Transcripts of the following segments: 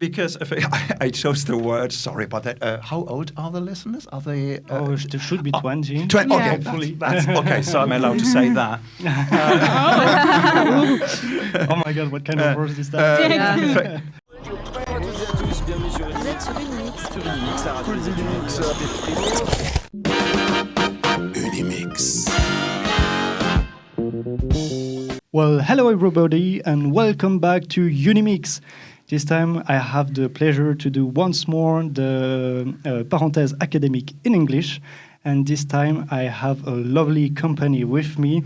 Because if I chose the word, sorry about that. How old are the listeners? Are they? They should be 20. 20, Yeah. okay, that's okay. So I'm allowed to say that. Oh my God, what kind of word is that? Vous êtes sur Unimix, la radio des Unimix. Well, hello everybody and welcome back to Unimix. This time I have the pleasure to do once more the Parenthèse Académique in English. And this time I have a lovely company with me.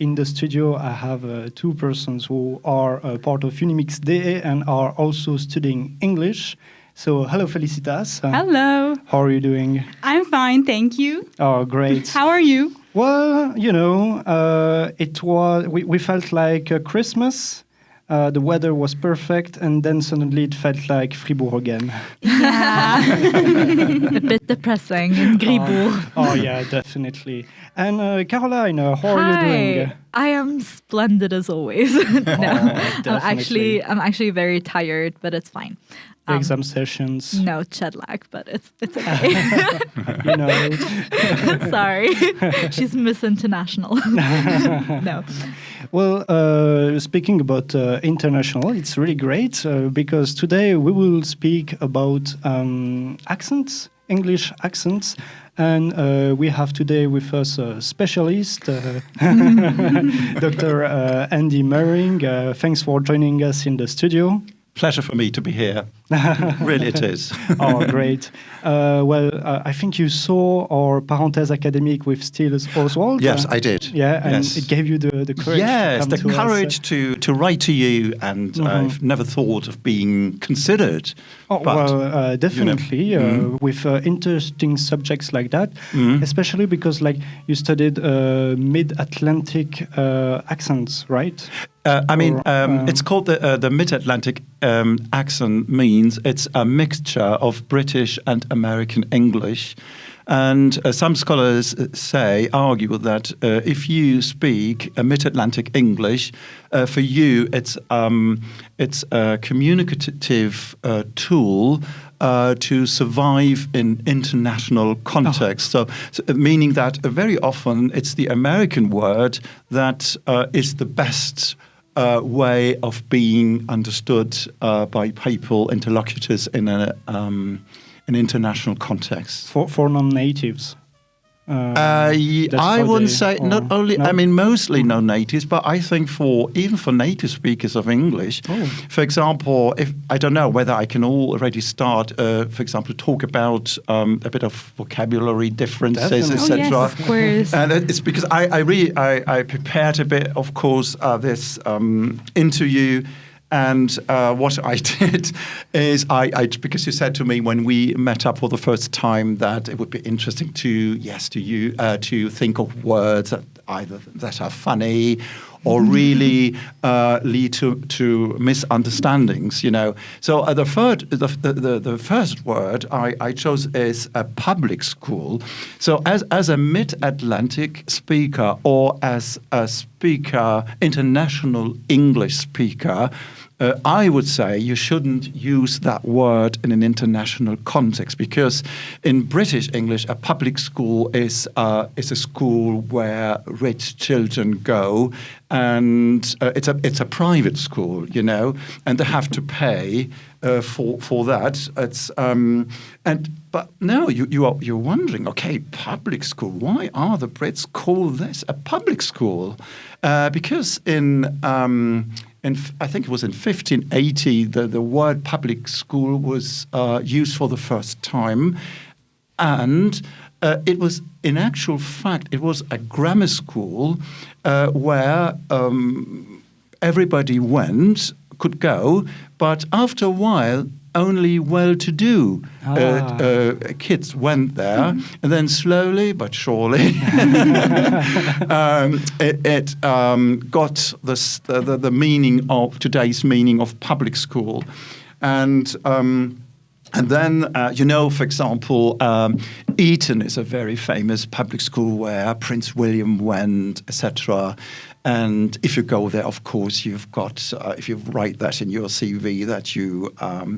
In the studio I have two persons who are part of Unimix DE and are also studying English. So hello Felicitas. Hello. How are you doing? I'm fine, thank you. Oh, great. How are you? Well, you know, we felt like Christmas. The weather was perfect, and then suddenly it felt like Fribourg again. Yeah, a bit depressing in Fribourg. Oh yeah, definitely. And Caroline, how are you doing? I am splendid as always. No, definitely. I'm actually very tired, but it's fine. Exam sessions. No jet lag, but it's okay. You know it. Sorry, she's Miss International. No. Well, speaking about international, it's really great because today we will speak about accents, English accents. And we have today with us a specialist, Dr. Andy Mering. Thanks for joining us in the studio. Pleasure for me to be here. Really, it is. Oh, great. I think you saw our Parenthèse Académique with Steele Oswald. Yes, I did. Yeah, and yes. it gave you the courage. Yes, to the come to courage us. to write to you, and I've never thought of being considered. Oh, but, well, definitely, with interesting subjects like that, especially because, like, you studied mid-Atlantic accents, right? It's called the Mid-Atlantic accent. Means it's a mixture of British and American English. And some scholars argue that if you speak a Mid-Atlantic English, for you it's a communicative tool to survive in international context. So meaning that very often it's the American word that is the best way of being understood by people, interlocutors in an international context. For non-natives. I wouldn't say not only. No? I mean, mostly non-natives, but I think even for native speakers of English, for example, if I don't know whether I can already start, for example, talk about a bit of vocabulary differences, etc. Oh, yes, of course. And it's because I prepared a bit, of course, this interview. And what I did is because you said to me when we met up for the first time that it would be interesting to think of words that either that are funny or really lead to misunderstandings, you know. So the first word I chose is a public school. So as a mid-Atlantic speaker or as a speaker, international English speaker, I would say you shouldn't use that word in an international context because in British English, a public school is a school where rich children go, and it's a private school, you know, and they have to pay for that. It's but no, you're wondering, okay, public school. Why are the Brits call this a public school? Because I think it was in 1580, the word public school was used for the first time. And it was, in actual fact, it was a grammar school where everybody could go, but after a while, only well-to-do kids went there, and then slowly but surely it got the meaning of today's meaning of public school, and then, for example, Eton is a very famous public school where Prince William went, etc. And if you go there, of course, you've got, if you write that in your CV that you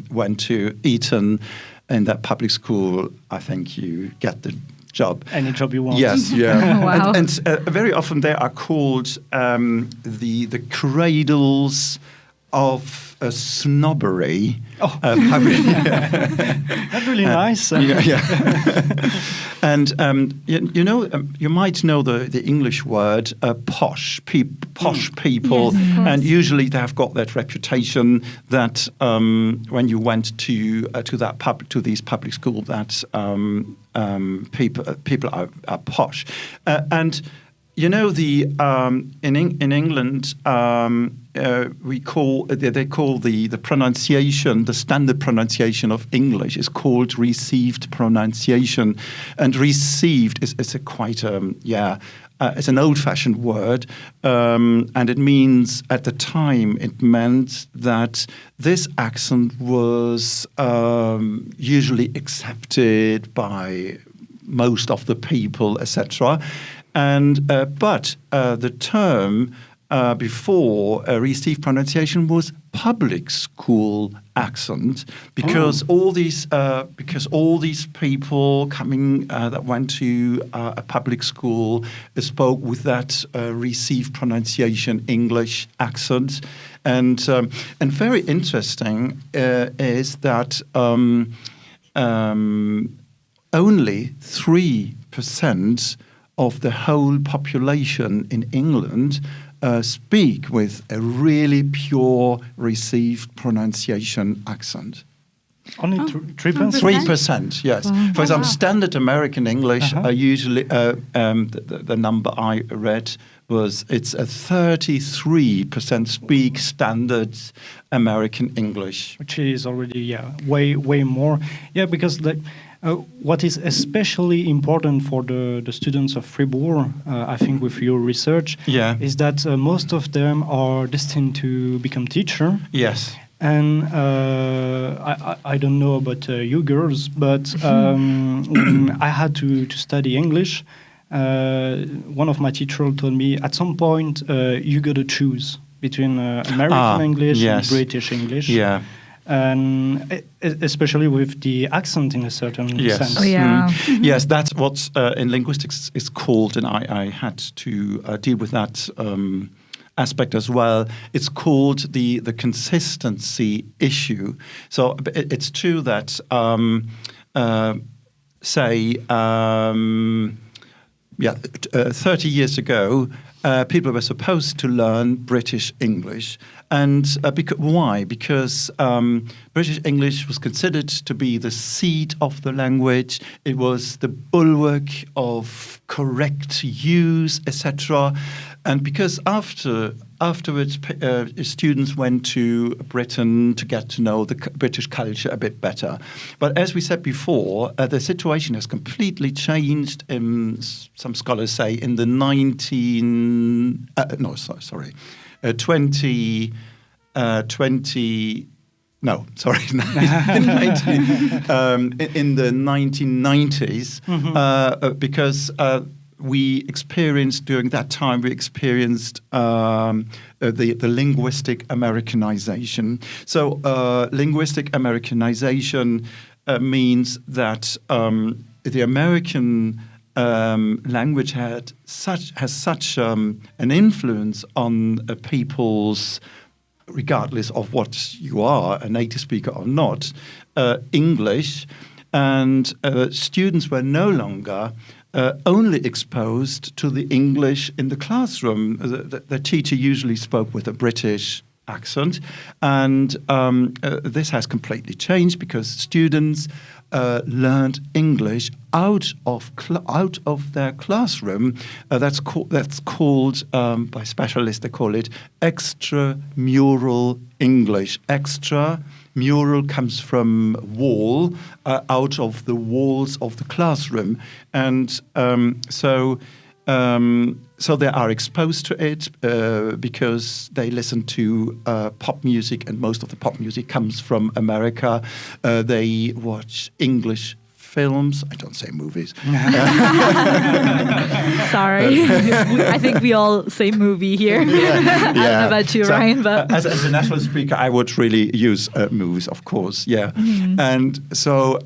went to Eton in that public school, I think you get the job. Any job you want. Yes, yeah. Wow. And very often they are called the cradles of snobbery. Oh. That's really nice. Yeah. And you might know the English word posh people, Yes, of course. and usually they have got that reputation that when you went to these public schools that people are posh, and you know in England. They call the pronunciation, the standard pronunciation of English is called received pronunciation, and received is a quite it's an old-fashioned word, and it means at the time it meant that this accent was usually accepted by most of the people, etc. And but the term. Before received pronunciation was public school accent, because all these people coming that went to a public school spoke with that received pronunciation English accent, and very interesting is that only 3% of the whole population in England speak with a really pure received pronunciation accent. Only 3%? 3%, yes. Wow. For example, standard American English Uh-huh. usually, the number I read was it's a 33% speak standard American English. Which is already, way more. Yeah, because what is especially important for the students of Fribourg, I think with your research, is that most of them are destined to become teacher. Yes. And I don't know about you girls, but when I had to study English, one of my teachers told me at some point you got to choose between American English and British English. Yeah. And especially with the accent in a certain sense. Oh, yeah. Yes, that's what in linguistics is called, and I had to deal with that aspect as well. It's called the consistency issue. So it's true that, say, 30 years ago, people were supposed to learn British English. And why? Because British English was considered to be the seat of the language. It was the bulwark of correct use, etc. And because afterwards, students went to Britain to get to know the British culture a bit better. But as we said before, the situation has completely changed. Some scholars say in the 1990s, because during that time we experienced the linguistic Americanization. So linguistic Americanization means that the American language has such an influence on people's, regardless of what you are, a native speaker or not, English, and students were no longer only exposed to the English in the classroom. The teacher usually spoke with a British accent, and this has completely changed because students learned English out of their classroom. That's called by specialists, they call it extramural English. Extramural comes from wall, out of the walls of the classroom, and so they are exposed to it because they listen to pop music, and most of the pop music comes from America. They watch English films. I don't say movies. Sorry. I think we all say movie here. I don't know about you, So, Ryan, but as an international speaker, I would really use movies, of course. Yeah, and so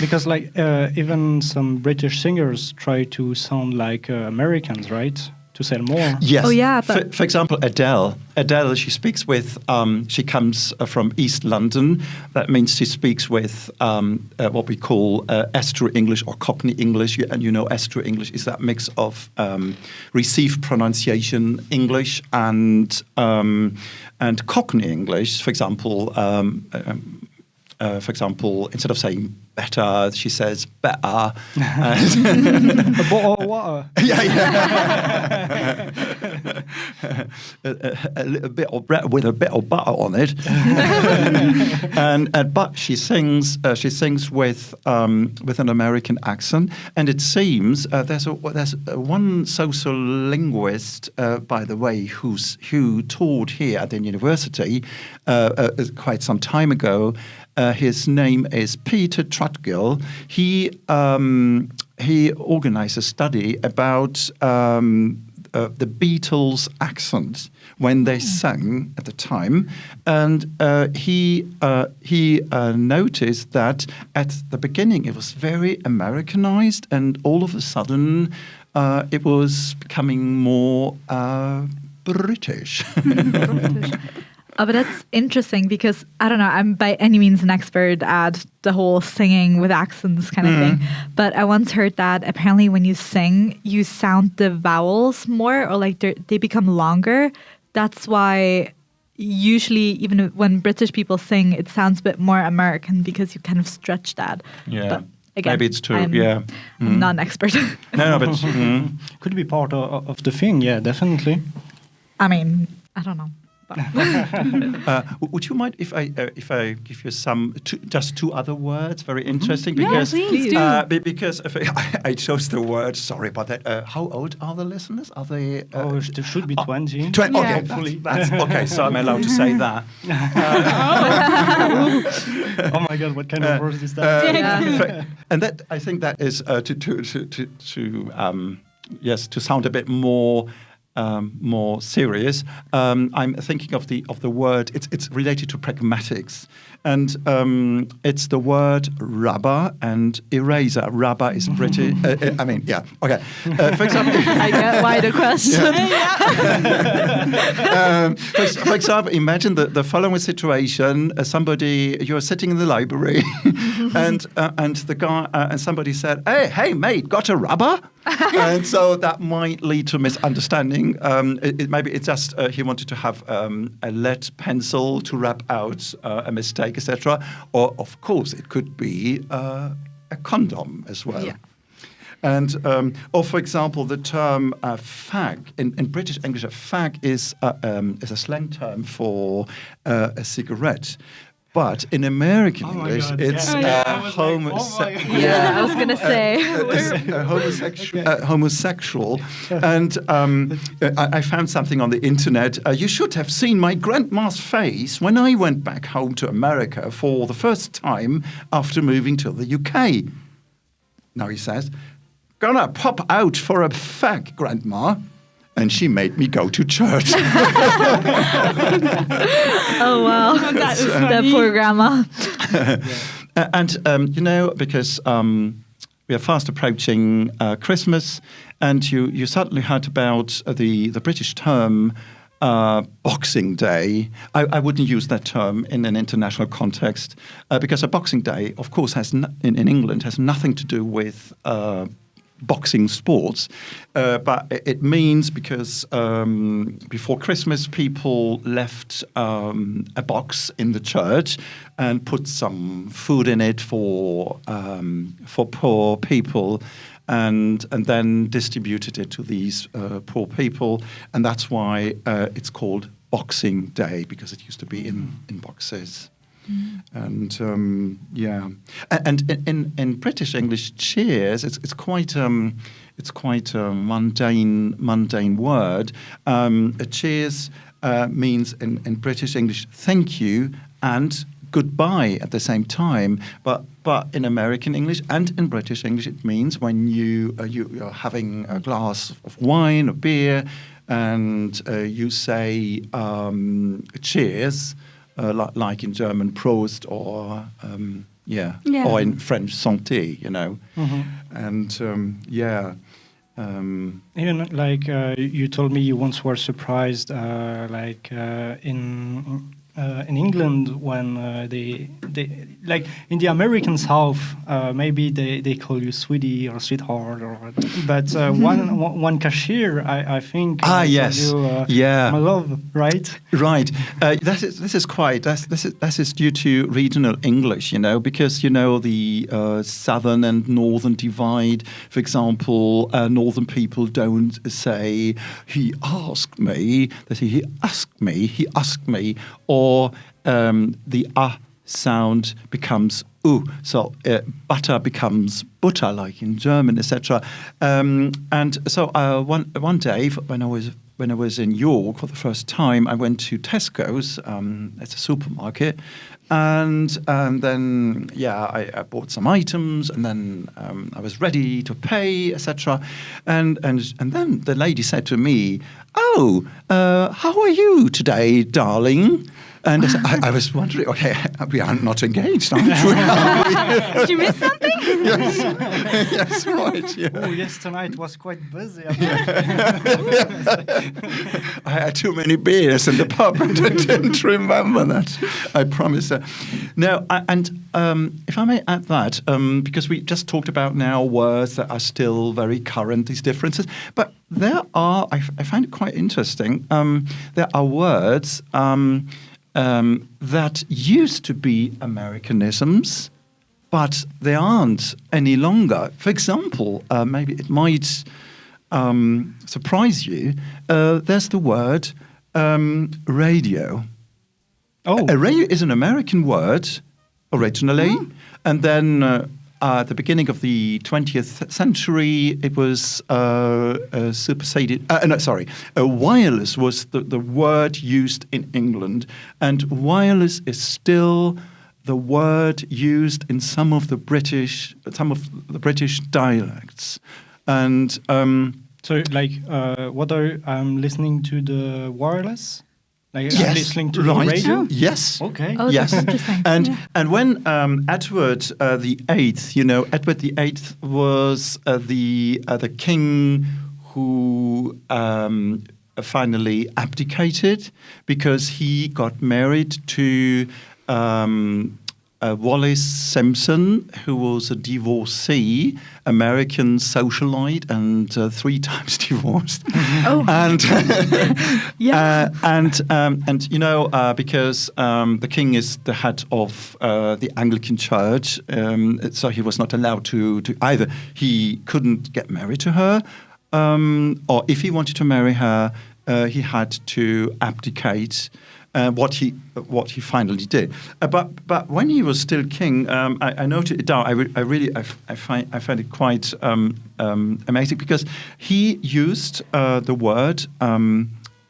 Because like even some British singers try to sound like Americans, right? To sell more. Yes. Oh, yeah, but- For example, Adele. Adele, she speaks with. She comes from East London. That means she speaks with what we call Astro English or Cockney English. And you know, Astro English is that mix of received pronunciation English and Cockney English. For example, instead of saying better, she says better. A bottle of water. A little bit of bread with a bit of butter on it. But she sings with an American accent, and it seems there's one sociolinguist, by the way, who taught here at the university quite some time ago. His name is Peter Trudgill. He organized a study about the Beatles' accent when they sang at the time, and he noticed that at the beginning it was very Americanized, and all of a sudden it was becoming more British. Oh, but that's interesting because, I don't know, I'm by any means an expert at the whole singing with accents kind of thing. But I once heard that apparently when you sing, you sound the vowels more, or like they become longer. That's why usually even when British people sing, it sounds a bit more American because you kind of stretch that. Yeah. But again, Maybe it's true, I'm not an expert. No, but Could be part of the thing, yeah, definitely. I mean, I don't know. would you mind if I give you just two other words? Very interesting, Yeah, because please do. Because if I chose the word. Sorry about that. How old are the listeners? Are they? There should be 20. 20. Okay, Yeah. that's okay. So I'm allowed to say that. Oh my God, what kind of words is that? And that, I think that is to sound a bit more serious. I'm thinking of the word. It's related to pragmatics, and it's the word rubber and eraser. Rubber is British. I mean, yeah. Okay. For example, I get why the question. for example, imagine the following situation: you're sitting in the library, and the guy and somebody said, "Hey, mate, got a rubber?" And so that might lead to misunderstanding. Maybe it's just he wanted to have a lead pencil to rub out a mistake, etc. Or, of course, it could be a condom as well. Yeah. And, or for example, the term fag. In British English, a fag is a slang term for a cigarette. But in American English, it's homosexual. Yeah, I was going to say. Homosexual. And I found something on the internet. You should have seen my grandma's face when I went back home to America for the first time after moving to the UK. Now he says, "Gonna pop out for a fag, Grandma." And she made me go to church. Oh, wow. That poor grandma. And, because we are fast approaching Christmas, and you suddenly heard about the British term Boxing Day. I wouldn't use that term in an international context, because a Boxing Day, of course, in England has nothing to do with boxing sports, but it means because before Christmas people left a box in the church and put some food in it for poor people, and then distributed it to these poor people, and that's why it's called Boxing Day, because it used to be in boxes. And and in British English, cheers. It's quite a mundane word. Cheers means in British English thank you and goodbye at the same time. But in American English and in British English, it means when you're having a glass of wine or beer, and you say cheers, like in German Prost, or or in French santé, and Even like you told me you once were surprised, in England when they like in the American South, maybe they call you sweetie or sweetheart, but one cashier, I think. Yes, told you, my love, right? Right. This is due to regional English, because the southern and northern divide. For example, northern people don't say he asked me. They say he asked me, or the sound becomes u, so butter becomes butter, like in German, etc. And so one day when I was in York for the first time, I went to Tesco's. It's a supermarket, and then I bought some items, and then I was ready to pay, etc. And then the lady said to me, "Oh, how are you today, darling?" And I was wondering, okay, we are not engaged, aren't we? Did you miss something? Yes, right. Yeah. Oh, yes, tonight was quite busy. I had too many beers in the pub and I didn't remember that. I promise. No, if I may add that, because we just talked about now words that are still very current, these differences, but there are, I find it quite interesting, there are words that used to be Americanisms, but they aren't any longer. For example, maybe it might surprise you, there's the word radio. Oh. A radio is an American word originally, and then at the beginning of the 20th century, it was superseded. Wireless was the word used in England, and wireless is still the word used in some of the British dialects, and so like what are listening to the wireless? Like yes, listening to right. the radio? Yes. Okay. Oh, Yes. that's interesting. And when Edward the Eighth, Edward the Eighth was the king who finally abdicated because he got married to Wallis Simpson, who was a divorcee, American socialite, and 3 times divorced. Oh. And Yeah. because the king is the head of the Anglican Church, so he was not allowed to either. He couldn't get married to her, or if he wanted to marry her, he had to abdicate. What he finally did, but when he was still king, I noted it down. I find it quite amazing because he used the word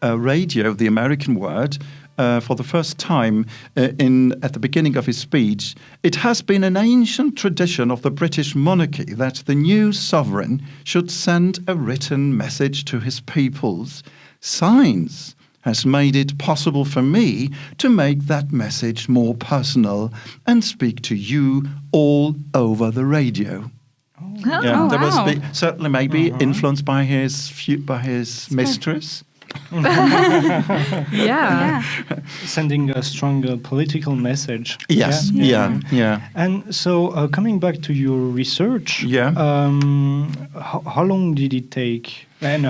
radio, the American word, for the first time at the beginning of his speech. It has been an ancient tradition of the British monarchy that the new sovereign should send a written message to his peoples. Science has made it possible for me to make that message more personal and speak to you all over the radio. Oh, Yeah, there was wow. certainly maybe influenced by his mistress. Yeah. Sending a strong political message. Yes, yeah. And so, coming back to your research, Yeah. How long did it take, and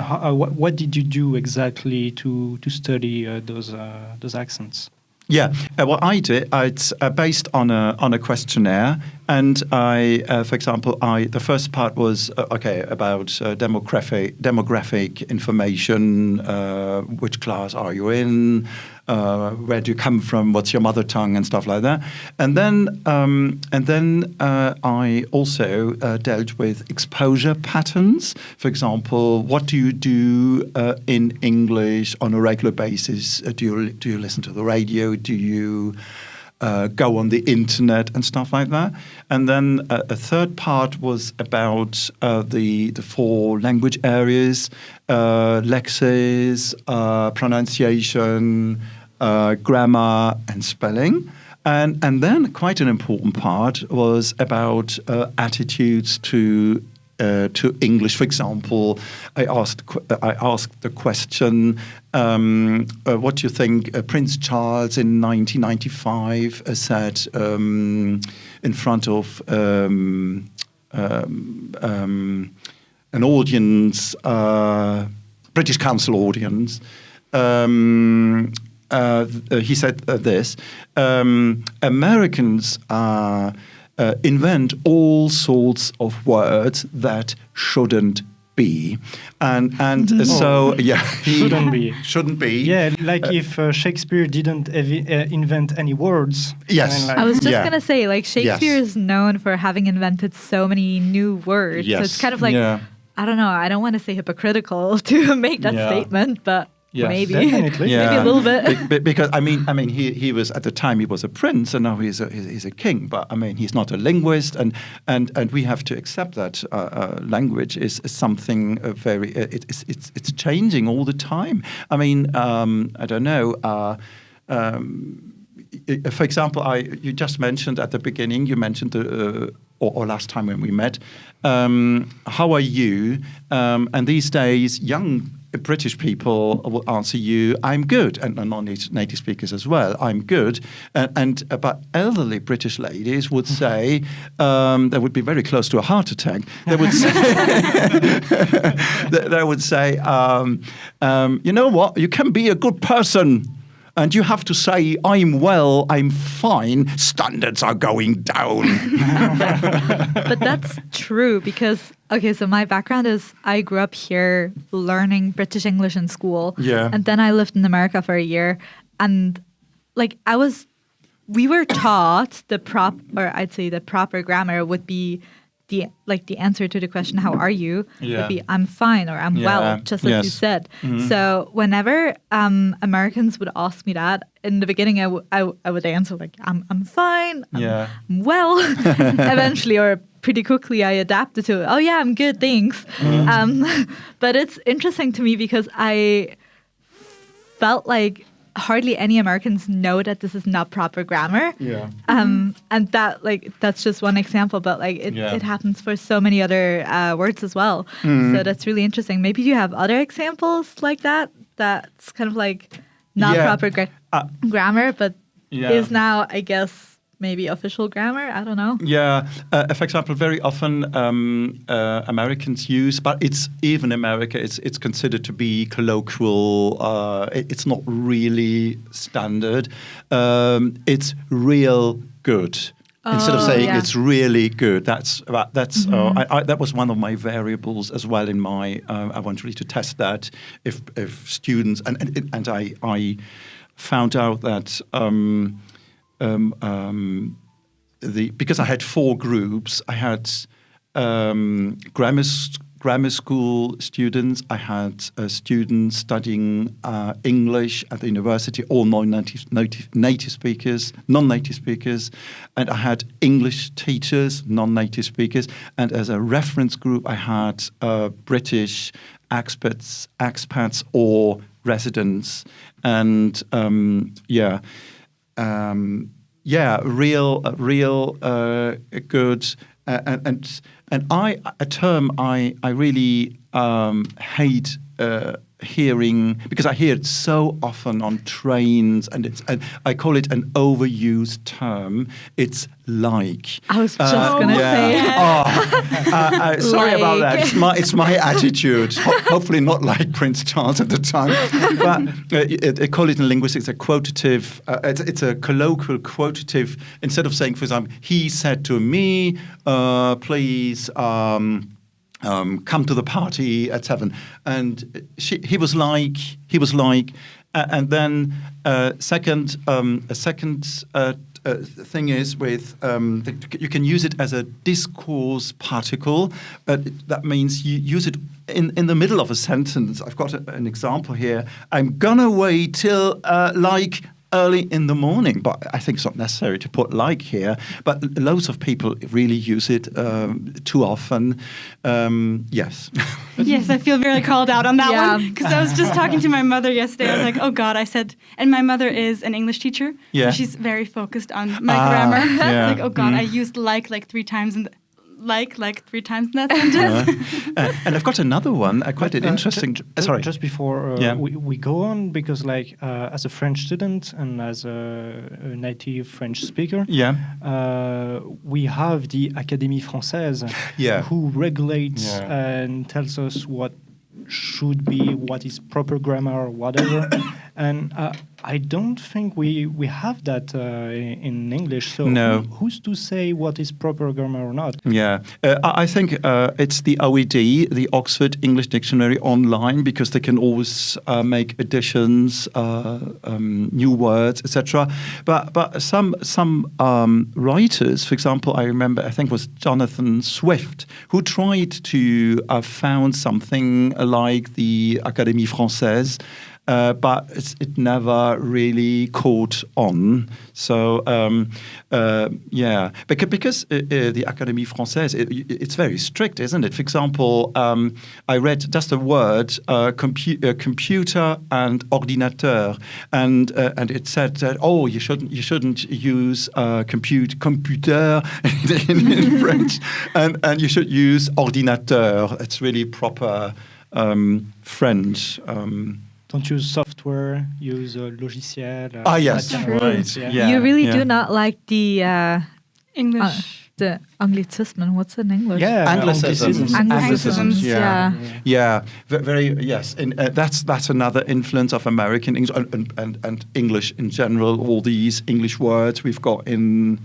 what did you do exactly to study those accents? Yeah, what I did, it's based on a questionnaire, and for example, the first part was about demographic information. Which class are you in? Where do you come from? What's your mother tongue and stuff like that? And then I also dealt with exposure patterns. For example, what do you do in English on a regular basis? Do you listen to the radio? Do you go on the internet and stuff like that. And then a third part was about the 4 language areas, lexis, pronunciation, grammar, and spelling. And then quite an important part was about attitudes to English. For example, I asked the question, what do you think Prince Charles in 1995 said in front of an audience, British Council audience? He said this: Americans invent all sorts of words that shouldn't be, and so shouldn't be. Yeah, like if Shakespeare didn't invent any words. Yes, I was just gonna say, like, Shakespeare is known for having invented so many new words. Yes. So it's kind of like, I don't know. I don't want to say hypocritical to make that statement, but. Yes, maybe, definitely. Maybe a little bit. Because I mean, he was at the time he was a prince, and now he's a king. But I mean, he's not a linguist, and we have to accept that language is something very. It's changing all the time. I mean, I don't know. For example, you just mentioned at the beginning. You mentioned or last time when we met. How are you? And these days, young British people will answer you, "I'm good," and non-native speakers as well, "I'm good." But elderly British ladies would say, they would be very close to a heart attack. They would say, you know what? You can be a good person. And you have to say, "I'm well, I'm fine. Standards are going down." But that's true because, okay, so my background is I grew up here learning British English in school. Yeah. And then I lived in America for a year. And like we were taught the proper grammar would be the answer to the question, "How are you?" would be, "I'm fine," or "I'm well," just like you said. Mm-hmm. So whenever Americans would ask me that, in the beginning I would answer like, I'm fine, I'm well. Eventually, or pretty quickly, I adapted to it. "Oh yeah, I'm good, thanks." But it's interesting to me because I felt like hardly any Americans know that this is not proper grammar. Yeah. And that's just one example, but it happens for so many other words as well. So that's really interesting. Maybe you have other examples like that. That's kind of like not proper grammar, but is now, I guess, maybe official grammar. I don't know. Yeah. For example, very often Americans use, but it's even America. It's considered to be colloquial. It's not really standard. It's real good. Instead of saying it's really good, that was one of my variables as well in my. I wanted really to test that if students and I found out that. Because I had 4 groups, I had grammar school students, I had students studying English at the university, all non-native speakers, and I had English teachers, non-native speakers, and as a reference group, I had British expats or residents, and real good, and a term I really hate hearing, because I hear it so often on trains, and I call it an overused term. It's like. I was just gonna say. Sorry about that. It's my attitude. Hopefully not like Prince Charles at the time, but I call it in linguistics a quotative. It's a colloquial quotative. Instead of saying, for example, "He said to me, please." Come to the party at 7, and he was like, and then a second thing is with you can use it as a discourse particle. That means you use it in the middle of a sentence. I've got an example here. "I'm gonna wait till early in the morning. But I think it's not necessary to put like here. But loads of people really use it too often. Yes. Yes, I feel very called out on that one because I was just talking to my mother yesterday. I was like, oh God, I said, and my mother is an English teacher. So she's very focused on my grammar. Yeah. It's like, oh God, I used like 3 times in like 3 times in that sentence. And I've got another one, quite an interesting... sorry. Just before we go on, because as a French student and as a native French speaker, we have the Académie Française who regulates and tells us what should be, what is proper grammar or whatever. And I don't think we have that in English. So who's to say what is proper grammar or not? Yeah, I think it's the OED, the Oxford English Dictionary online, because they can always make additions, new words, etc. But some writers, for example, I remember, I think it was Jonathan Swift, who tried to found something like the Académie Française. But it never really caught on. So, because the Académie Française, it's very strict, isn't it? For example, I read just a word, computer and ordinateur, and it said that you shouldn't use computer in French, and you should use ordinateur. It's really proper French. Don't use software, use logiciel. Yes, right. Yeah. You really do not like the English. The Anglicism. What's in English? Yeah, Anglicisms. Yeah, very yes. And that's another influence of American English and English in general. All these English words we've got in.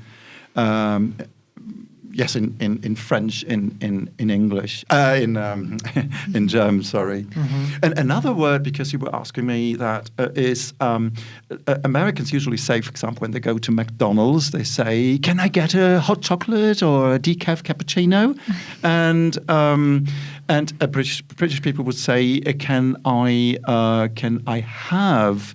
Yes, in French, in English, in German. Sorry, and another word, because you were asking me that, is Americans usually say, for example, when they go to McDonald's, they say, "Can I get a hot chocolate or a decaf cappuccino?" and British people would say, "Can I have?"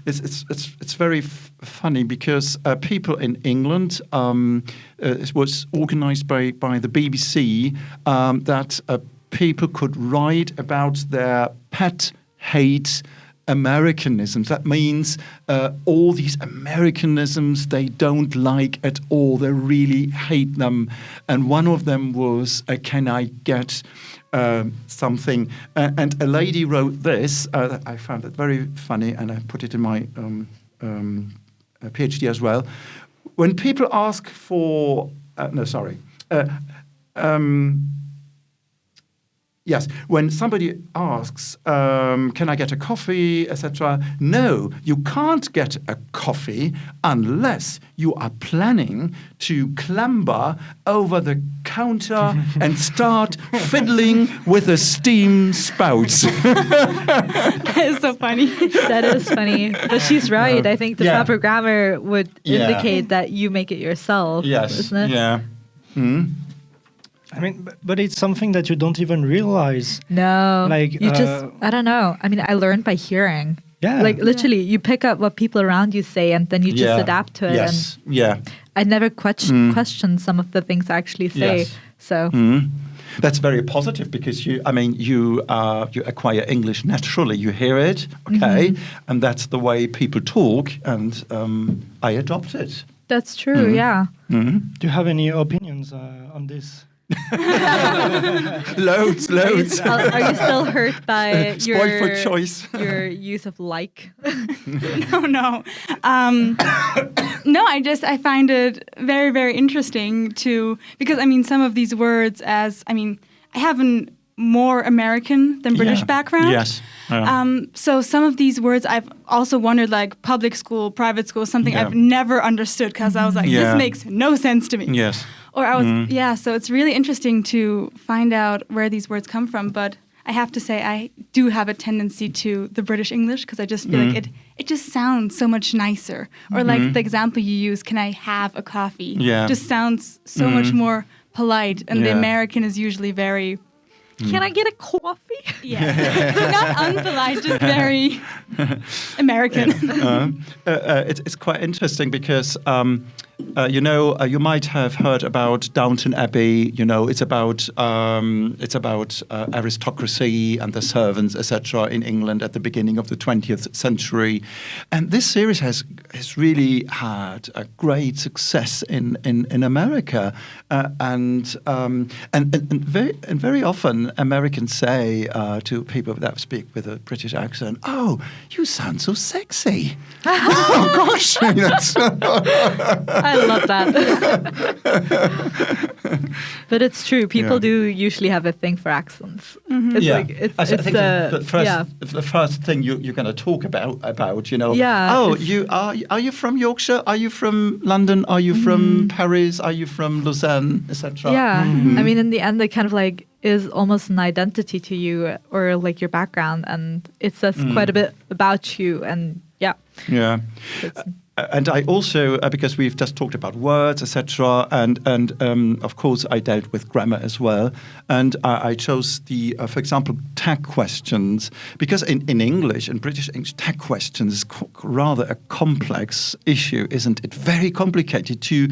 It's very funny because people in England, it was organised by the BBC that people could write about their pet hate Americanisms. That means all these Americanisms they don't like at all. They really hate them. And one of them was, "Can I get something?" And a lady wrote this. I found it very funny, and I put it in my PhD as well. When people ask for... Yes, when somebody asks, "Can I get a coffee?" etc. No, you can't get a coffee unless you are planning to clamber over the counter and start fiddling with the steam spouts. That is so funny. That is funny. But she's right. I think the proper grammar would indicate that you make it yourself. Yes. Isn't it? Yeah. I mean, but it's something that you don't even realize. No. Like you just, I don't know. I mean, I learned by hearing. Yeah. Like literally, you pick up what people around you say and then you just adapt to it. Yes. And I never questioned some of the things I actually say. Yes. So. That's very positive because you acquire English naturally. You hear it, and that's the way people talk, and I adopt it. That's true. Yeah. Do you have any opinions on this? Loads. Are you still hurt by Spoiled for choice. your use of like? No. No, I find it very, very interesting because I mean, some of these words I have a more American than British background. Yes. So some of these words I've also wondered, like public school, private school, something I've never understood because I was like, this makes no sense to me. Yes. Or I was, so it's really interesting to find out where these words come from. But I have to say, I do have a tendency to the British English because I just feel like it just sounds so much nicer. Or like the example you use, "Can I have a coffee?" Yeah. Just sounds so much more polite. And the American is usually very Can I get a coffee? Yes. Not unpolite, just very American. It's quite interesting because, you might have heard about Downton Abbey. It's about aristocracy and the servants, etc., in England at the beginning of the 20th century. And this series has really had a great success in America. And very often Americans say to people that speak with a British accent, "Oh, you sound so sexy." Oh gosh, I love that. But it's true. People do usually have a thing for accents. It's like I think the first thing you're going to talk about. Yeah. Oh, are you from Yorkshire? Are you from London? Are you from Paris? Are you from Lausanne, etc.? Yeah. I mean, in the end, it kind of like is almost an identity to you, or like your background, and it says quite a bit about you. And yeah. And I also, because we've just talked about words, etc., and of course I dealt with grammar as well, and I chose for example, tag questions, because in English, in British English, tag questions is rather a complex issue, isn't it? Very complicated to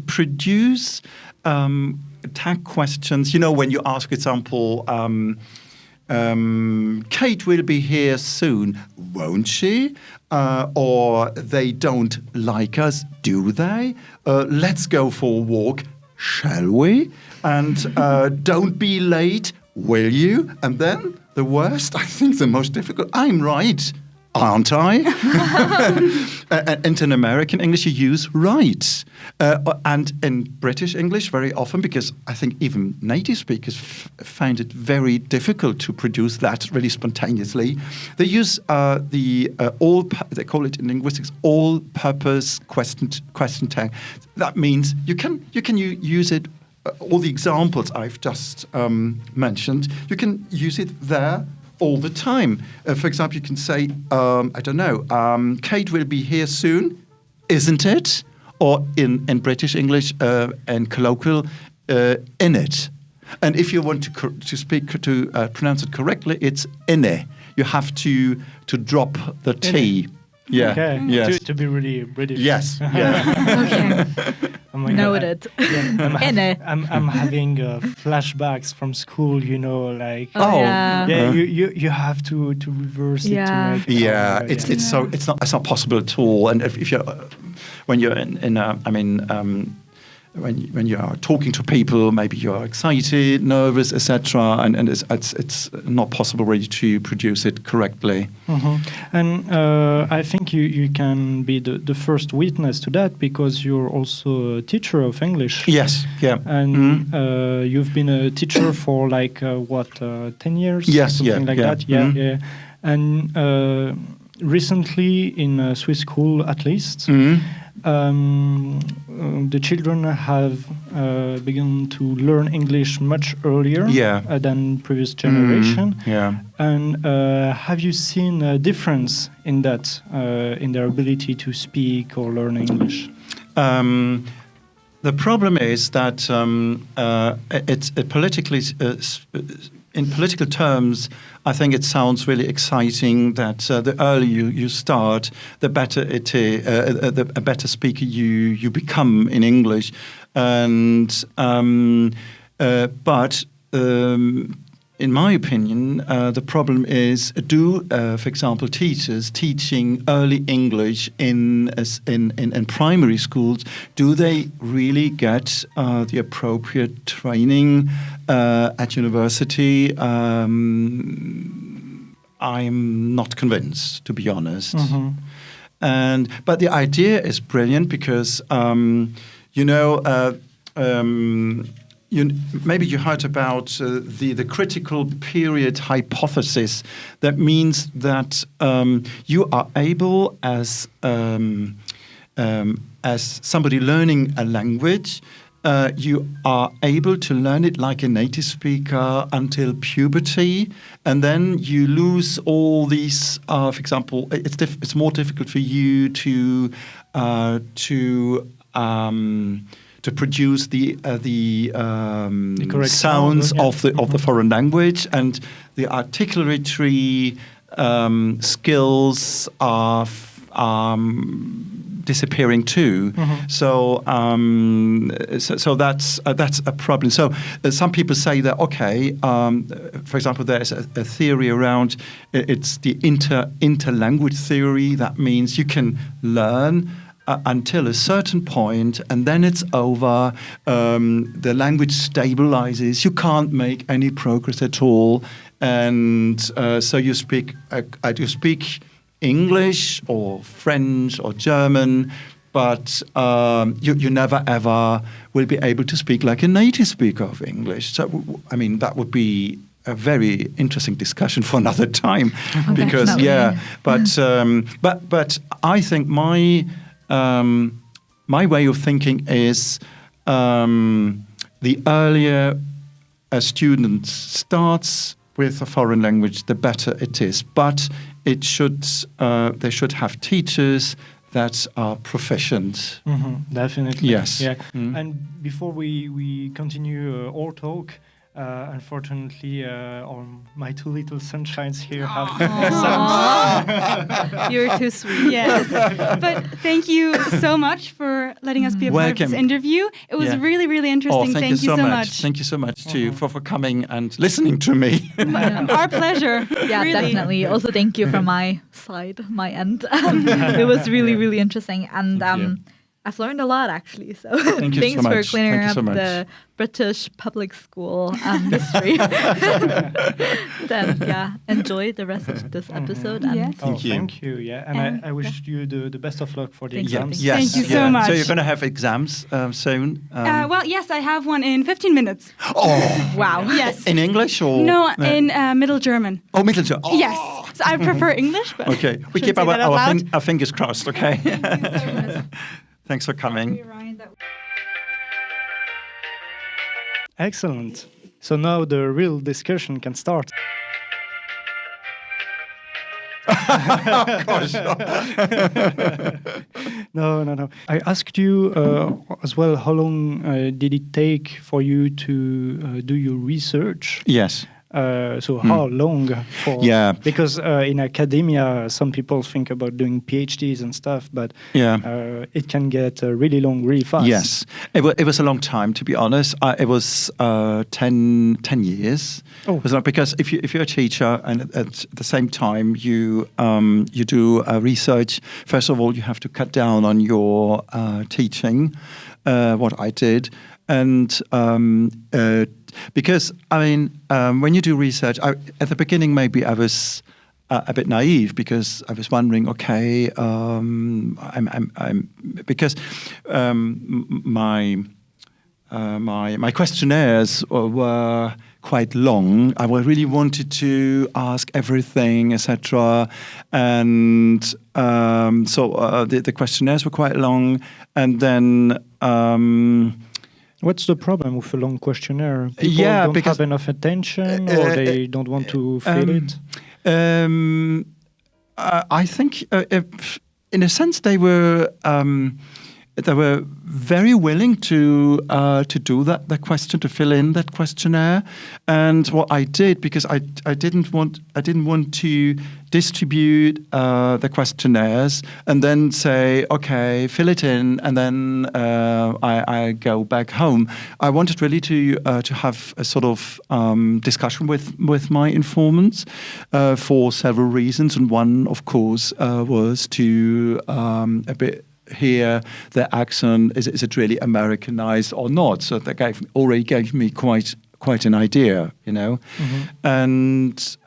produce tag questions. When you ask, for example, Kate will be here soon, won't she? Or they don't like us, do they? Let's go for a walk, shall we? And don't be late, will you? And then the worst, I think the most difficult, I'm right, aren't I? And in American English, you use right. And in British English, very often, because I think even native speakers find it very difficult to produce that really spontaneously, they use they call it in linguistics, all-purpose question tag. That means you can use it, all the examples I've just mentioned, you can use it there all the time. For example, you can say, Kate will be here soon, isn't it? Or in British English and colloquial, in it. And if you want to pronounce it correctly, it's inne. You have to drop the T. Yeah. Okay. Yes. To be really British. Yes. Yeah. Okay. Noted. I'm having flashbacks from school. Like you have to reverse it. To make it's not possible at all. And if you're when you're when you are talking to people, maybe you're excited, nervous, etc., and it's not possible really to produce it correctly. And I think you can be the first witness to that, because you're also a teacher of English. Yes, yeah. And you've been a teacher for 10 years? Yes, something like that. Yeah. And recently in a Swiss school, at least. The children have begun to learn English much earlier than previous generation. And have you seen a difference in that, in their ability to speak or learn English? The problem is that it's politically, in political terms, I think it sounds really exciting that the earlier you start, the better it is, a better speaker you become in English. And but in my opinion, the problem is, for example, teachers teaching early English in primary schools, do they really get the appropriate training at university? I'm not convinced, to be honest. But the idea is brilliant because, maybe you heard about the critical period hypothesis. That means that you are able, as somebody learning a language, you are able to learn it like a native speaker until puberty, and then you lose all these. For example, it's more difficult for you to to produce the correct sounds sound, yeah. of the foreign language, and the articulatory skills are disappearing too. So that's a problem. So some people say that for example, there's a theory around it's the interlanguage theory. That means you can learn until a certain point, and then it's over. The language stabilizes. You can't make any progress at all, and so you speak. I do speak English or French or German, but you never ever will be able to speak like a native speaker of English. So, I mean, that would be a very interesting discussion for another time, because but I think my way of thinking is the earlier a student starts with a foreign language, the better it is. But they should have teachers that are proficient. Definitely. Yes. Yeah. And before we continue our talk, unfortunately, my two little sunshines here have exams. You're too sweet. Yes. But thank you so much for letting us be a part of this interview. It was really, really interesting. Thank you so much. Thank you so much for coming and listening to me. Our pleasure. Yeah, really. Definitely. Also, thank you from my side, my end. It was really, really interesting. And I've learned a lot, actually. So thanks for clearing up the British public school history. Then, enjoy the rest of this episode. And Thank you. Yeah, and I wish you the best of luck for the exams. Yes. Thank you so much. So you're going to have exams soon? Well, yes, I have one in 15 minutes. Oh! Wow. Yes. In English or? No, in Middle German. Oh, Middle German. Oh. Yes. So I prefer English, but okay. We keep our fingers crossed, okay? Thank you so much. Thanks for coming. Excellent. So now the real discussion can start. No. I asked you as well, how long did it take for you to do your research? Yes. So how long? Because in academia, some people think about doing PhDs and stuff, but it can get really long, really fast. Yes, it was a long time, to be honest. It was 10 years. Oh. It was not, because if you're a teacher and at the same time you do research, first of all you have to cut down on your teaching, what I did. And because, I mean, when you do research, at the beginning maybe I was a bit naive, because I was wondering, okay, because my questionnaires were quite long. I really wanted to ask everything, etc. And so the questionnaires were quite long, and then. What's the problem with a long questionnaire? People don't have enough attention, or they don't want to fill it? I think, in a sense, they were very willing to do that question, to fill in that questionnaire. And what I did, because I didn't want to distribute the questionnaires and then say, okay, fill it in, and then I go back home. I wanted really to have a sort of discussion with my informants for several reasons, and one, of course, was to a bit hear their accent. Is it really Americanized or not? So that already gave me quite an idea, you know. And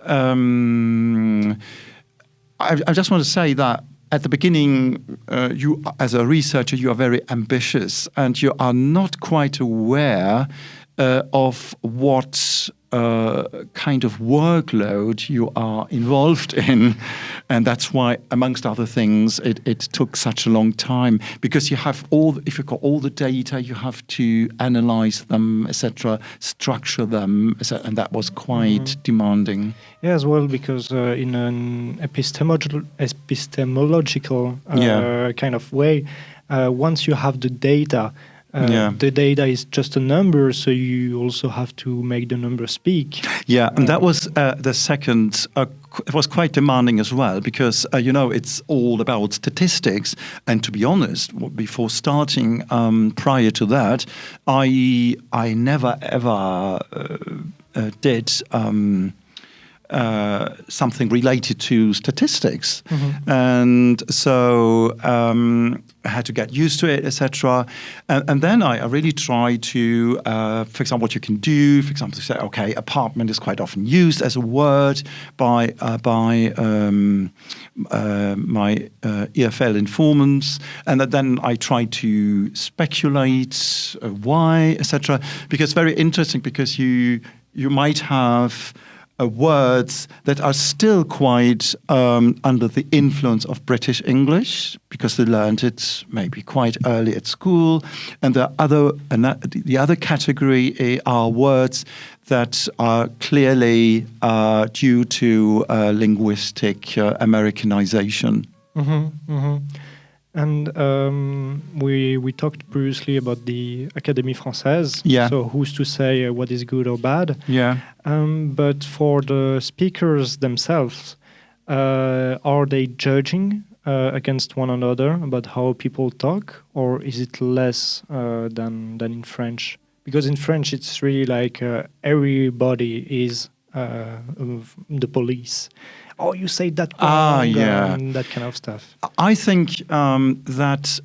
I just want to say that at the beginning, you, as a researcher, you are very ambitious, and you are not quite aware of what kind of workload you are involved in. And that's why, amongst other things, it took such a long time, because you have if you've got all the data, you have to analyze them, etc., structure them, and that was quite demanding. Yeah, as well, because in an epistemological kind of way, once you have the data, The data is just a number, so you also have to make the number speak. Yeah, and that was the second. It was quite demanding as well because it's all about statistics. And to be honest, before starting, prior to that, I never ever did something related to statistics, and so I had to get used to it, etc. And then I really tried to, for example, what you can do. For example, to say, okay, apartment is quite often used as a word by my EFL informants, and then I tried to speculate why, etc. Because very interesting, because you might have words that are still quite under the influence of British English because they learned it maybe quite early at school, and the other category are words that are clearly due to linguistic Americanization. And we talked previously about the Académie Française. Yeah. So who's to say what is good or bad? Yeah. But for the speakers themselves, are they judging against one another about how people talk, or is it less than in French? Because in French, it's really like everybody is the police. Oh, you say that wrong, and that kind of stuff. I think that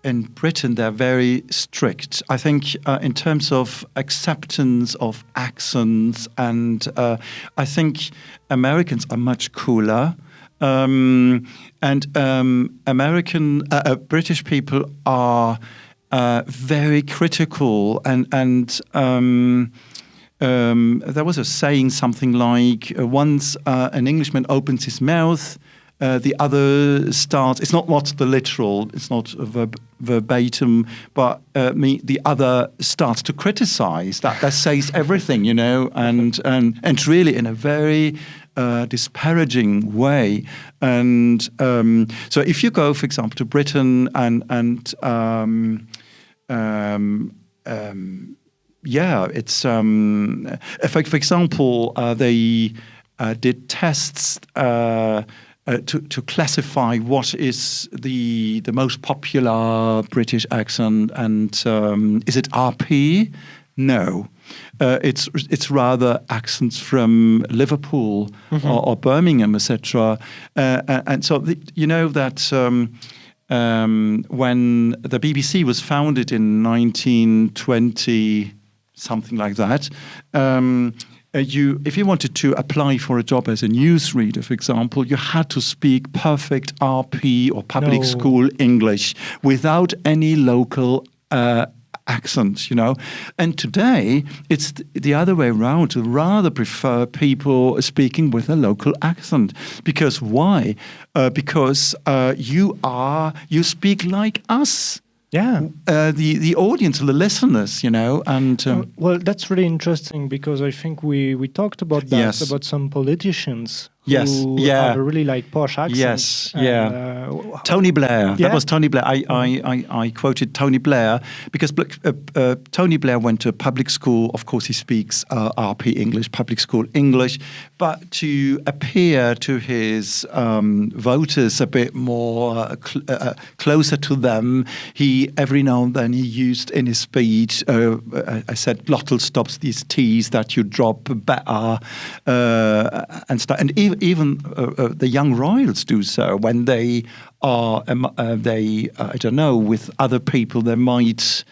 in Britain they're very strict. I think in terms of acceptance of accents, and I think Americans are much cooler. And British people are very critical, and there was a saying something like, once an Englishman opens his mouth, the other starts. It's not the literal. It's not verbatim, but the other starts to criticize. That says everything, and really in a very disparaging way. And so, if you go, for example, to Britain and it's for example, they did tests to classify what is the most popular British accent, and is it RP? No, it's rather accents from Liverpool or Birmingham, etc. And so that. When the BBC was founded in 1920, something like that, if you wanted to apply for a job as a newsreader, for example, you had to speak perfect RP or public school English without any local accent, And today, it's the other way around. To rather prefer people speaking with a local accent. Because why? Because you speak like us. Yeah. The audience, the listeners, and... well, that's really interesting, because I think we talked about that, about some politicians who have a really like posh accents. Tony Blair. That was Tony Blair. I quoted Tony Blair because Tony Blair went to public school. Of course, he speaks RP English, public school English, but to appear to his voters a bit more closer to them, every now and then he used in his speech, I said, glottal stops, these T's that you drop better, and stuff. And even the young royals do so when they are, I don't know, with other people, they might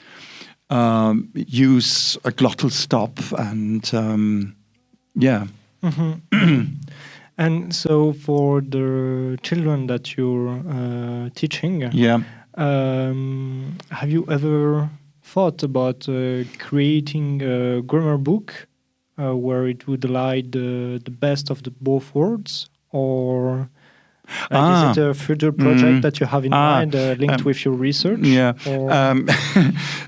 use a glottal stop, and And so for the children that you're teaching, have you ever thought about creating a grammar book where it would lie the best of the both worlds, or Is it a further project that you have in mind linked with your research? Yeah.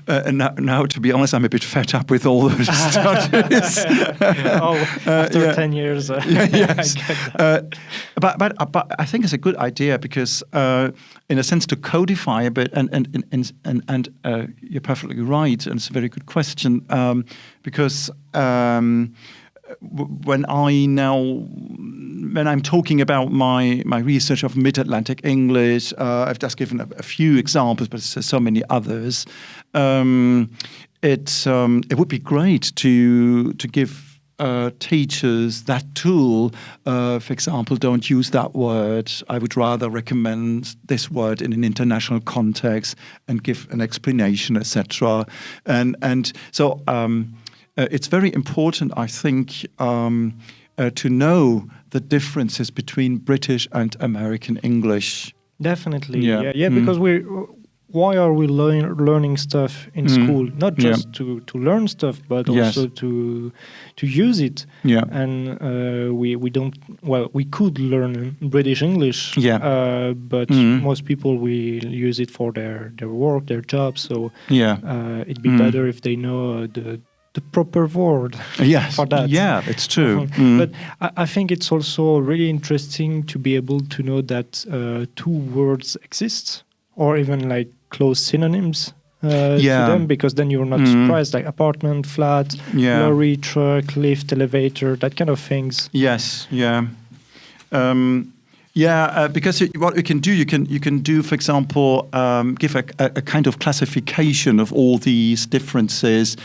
Now, to be honest, I'm a bit fed up with all those studies. After 10 years. Yes. But I think it's a good idea because, in a sense, to codify a bit, and you're perfectly right, and it's a very good question, because when I'm talking about my research of Mid-Atlantic English, I've just given a few examples, but there's so many others. It would be great to give teachers that tool. For example, don't use that word. I would rather recommend this word in an international context and give an explanation, etc. And so. It's very important, I think, to know the differences between British and American English. Definitely, yeah. Because why are we learning stuff in school? Not just to learn stuff, but also to use it. Yeah. And we could learn British English. But most people will use it for their work, their job. So it'd be better if they know the proper word for that. Yeah, it's true. But I think it's also really interesting to be able to know that two words exist, or even like close synonyms to them, because then you're not surprised, like apartment, flat, lorry, truck, lift, elevator, that kind of things. Yes, because what you can do, for example, give a kind of classification of all these differences.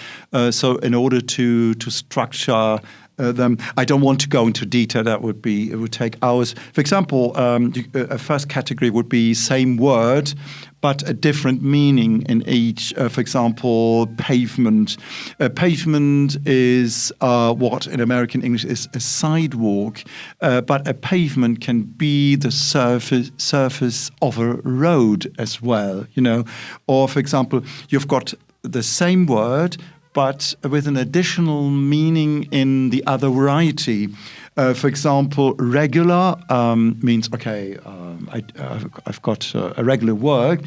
So in order to structure them, I don't want to go into detail. It would take hours. For example, a first category would be same word, but a different meaning in each. For example, pavement. Pavement is what in American English is a sidewalk, but a pavement can be the surface of a road as well. Or for example, you've got the same word, but with an additional meaning in the other variety. For example, regular means, I've got a regular work,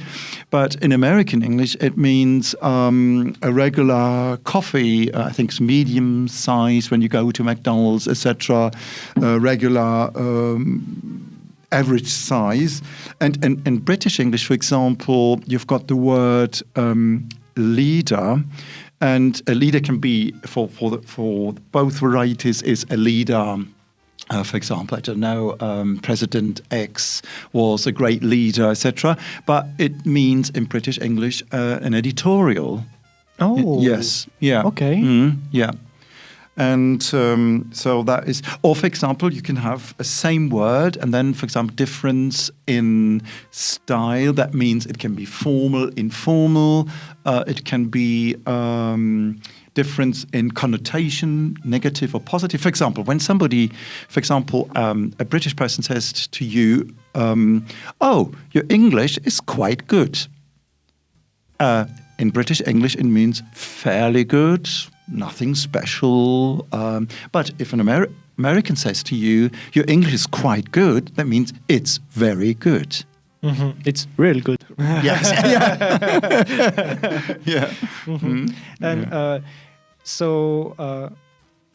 but in American English it means a regular coffee, I think it's medium size when you go to McDonald's, etc., regular average size. And in British English, for example, you've got the word leader. And a leader can be, for both varieties, is a leader. For example, I don't know, President X was a great leader, etc. But it means in British English an editorial. Oh. Yes. Yeah. Okay. Yeah. And so that is, or for example, you can have a same word and then, for example, difference in style. That means it can be formal, informal. It can be difference in connotation, negative or positive. For example, when somebody, a British person says to you, "Oh, your English is quite good." In British English, it means fairly good. Nothing special. But if an American says to you, your English is quite good, that means it's very good. It's real good. Yes. Yeah. And so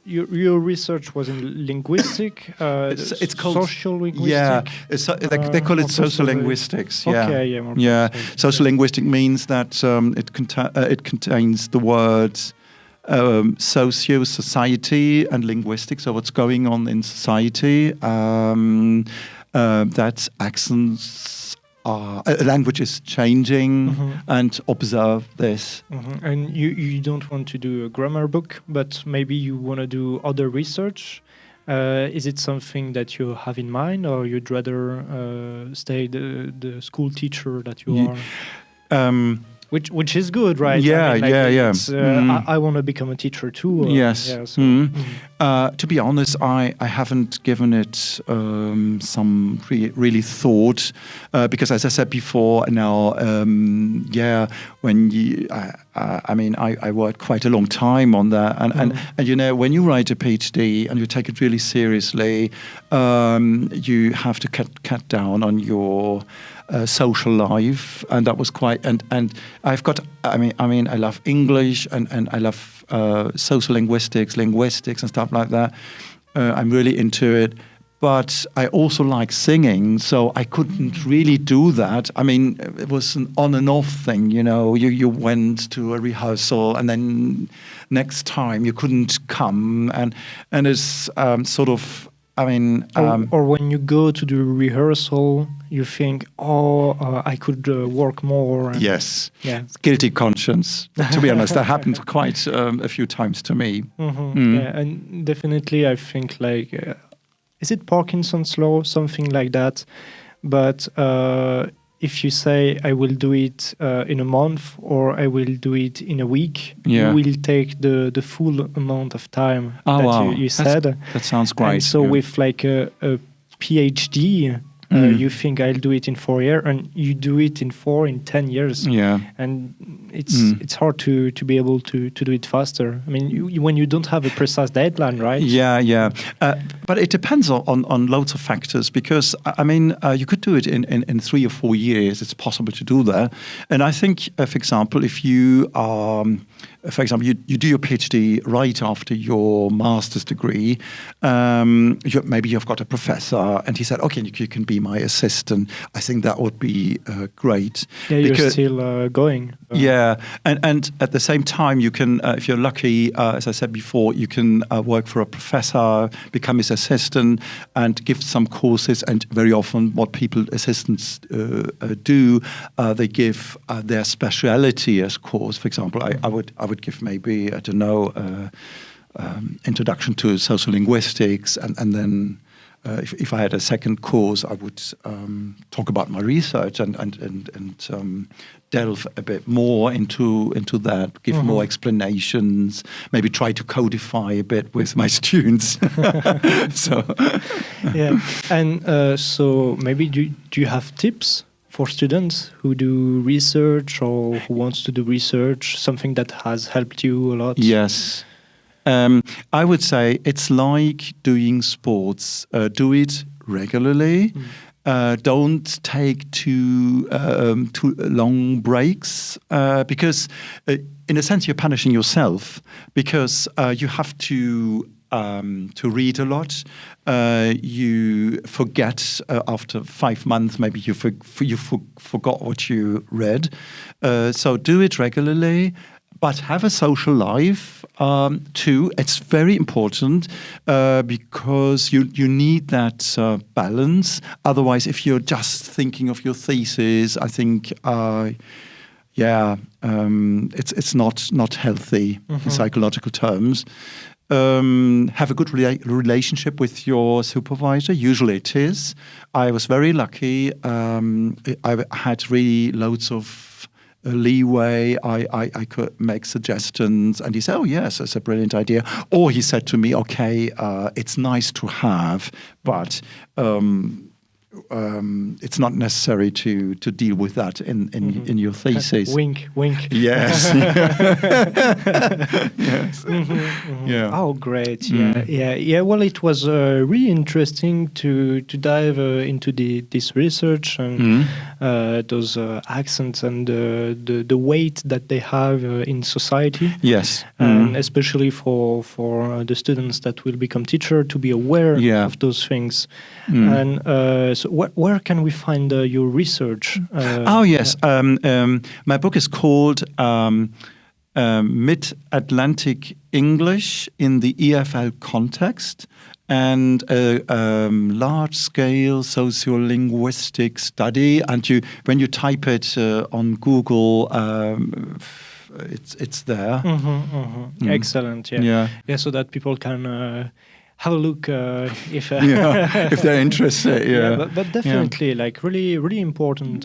your research was in linguistic, it's called sociolinguistic. Yeah, they call it sociolinguistics. Yeah, okay, Sociolinguistic means that it contains the words society and linguistics. So what's going on in society? That accents language is changing, and observe this. And you don't want to do a grammar book, but maybe you want to do other research. Is it something that you have in mind, or you'd rather stay the school teacher that you are? which is good, right? Yeah, it's, I want to become a teacher too. Yes. Yeah, so, to be honest, I haven't given it some really thought because, as I said before, now, when you, I worked quite a long time on that, and you know, when you write a PhD and you take it really seriously, you have to cut down on your social life, and that was quite. And I've got. I mean, I love English and I love sociolinguistics, linguistics, and stuff like that. I'm really into it. But I also like singing, so I couldn't really do that. I mean, it was an on and off thing, you know. You went to a rehearsal, and then next time you couldn't come, and it's sort of. I mean, or when you go to the rehearsal, you think, I could work more. Yes. Yeah. Guilty conscience. To be honest, that happened quite a few times to me. Yeah, and definitely, I think like. Is it Parkinson's law, something like that? But if you say, I will do it in a month or I will do it in a week, you will take the full amount of time you said. That sounds great. And so with like a PhD, you think I'll do it in 4 years, and you do it in 10 years. Yeah. And it's hard to be able to do it faster. I mean, when you don't have a precise deadline, right? Yeah. But it depends on loads of factors, because, I mean, you could do it in 3 or 4 years. It's possible to do that. And I think, for example, if you you do your PhD right after your master's degree, maybe you've got a professor and he said, okay, you can be my assistant. I think that would be great. Yeah, you're still going. Yeah, and at the same time, you can, if you're lucky, as I said before, you can work for a professor, become his assistant, and give some courses. And very often, what assistants do, they give their speciality as course. For example, I would give maybe, I don't know, introduction to sociolinguistics, and then if I had a second course, I would talk about my research and delve a bit more into that, give more explanations, maybe try to codify a bit with my students. Yeah, and so maybe do you have tips for students who do research or who wants to do research, something that has helped you a lot? Yes. I would say it's like doing sports. Do it regularly. Don't take too long breaks, because in a sense you're punishing yourself, because you have to read a lot. You forget after 5 months, maybe you forgot what you read. So do it regularly. But have a social life too. It's very important because you need that balance. Otherwise, if you're just thinking of your thesis, I think, it's not healthy in psychological terms. Have a good relationship with your supervisor. Usually it is. I was very lucky. I had really loads of leeway. I could make suggestions, and he said, "Oh yes, that's a brilliant idea." Or he said to me, "Okay, it's nice to have, but it's not necessary to deal with that in your thesis." Wink, wink. Yes. Yes. Yeah. Oh, great. Yeah. Well, it was really interesting to dive into this research and those accents and the weight that they have in society. Yes. And especially for the students that will become teacher, to be aware of those things. And so where can we find your research? Yes. My book is called Mid-Atlantic English in the EFL Context, and a large-scale sociolinguistic study. And when you type it on Google, it's there. Excellent. Yeah. So that people can have a look if if they're interested. Yeah, but definitely like really important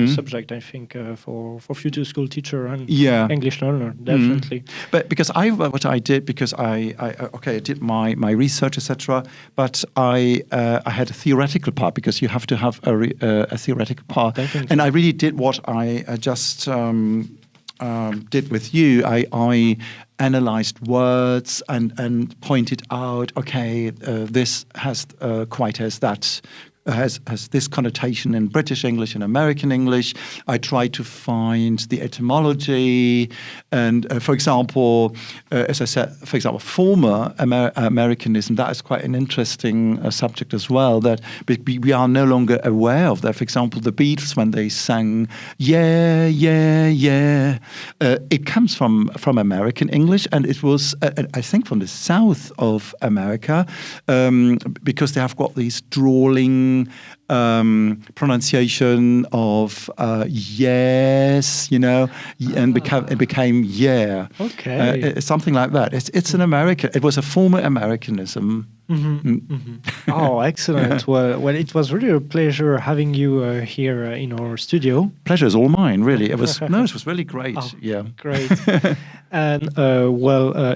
subject, I think, for future school teacher and English learner, definitely. But because what I did, because I did my research, etc. But I had a theoretical part, because you have to have a theoretical part, definitely. And I really did what I just did with you. I analyzed words and pointed out, this has has this connotation in British English and American English. I tried to find the etymology, and for example, as I said, for example, former Americanism, that is quite an interesting subject as well, that we are no longer aware of that. For example, the Beatles, when they sang "Yeah, yeah, yeah," it comes from American English, and it was, I think, from the south of America, because they have got these drawling pronunciation of yes, and it became yeah. Okay. Something like that. It's an American. It was a former Americanism. Oh, excellent. Well, it was really a pleasure having you here in our studio. Pleasure is all mine, really. It was really great. Oh, yeah, great. And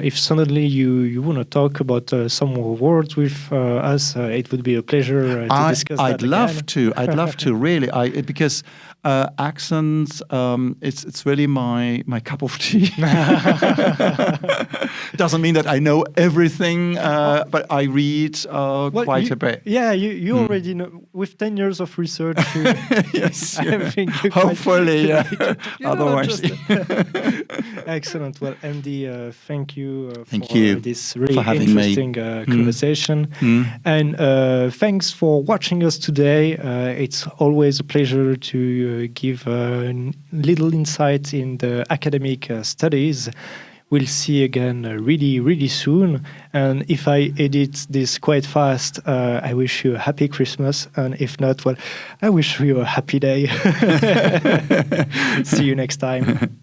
if suddenly you want to talk about some more words with us, it would be a pleasure to discuss that I'd love again. to. I'd love to, really. Because accents, it's really my cup of tea. Doesn't mean that I know everything, but I read quite a bit. Yeah, you already know. With 10 years of research, yes, I think hopefully, otherwise. Excellent. Well, Andy, thank you for this really interesting conversation. And thanks for watching us today. It's always a pleasure to give little insight in the academic studies. We'll see again really, really soon. And if I edit this quite fast, I wish you a happy Christmas. And if not, well, I wish you a happy day. See you next time.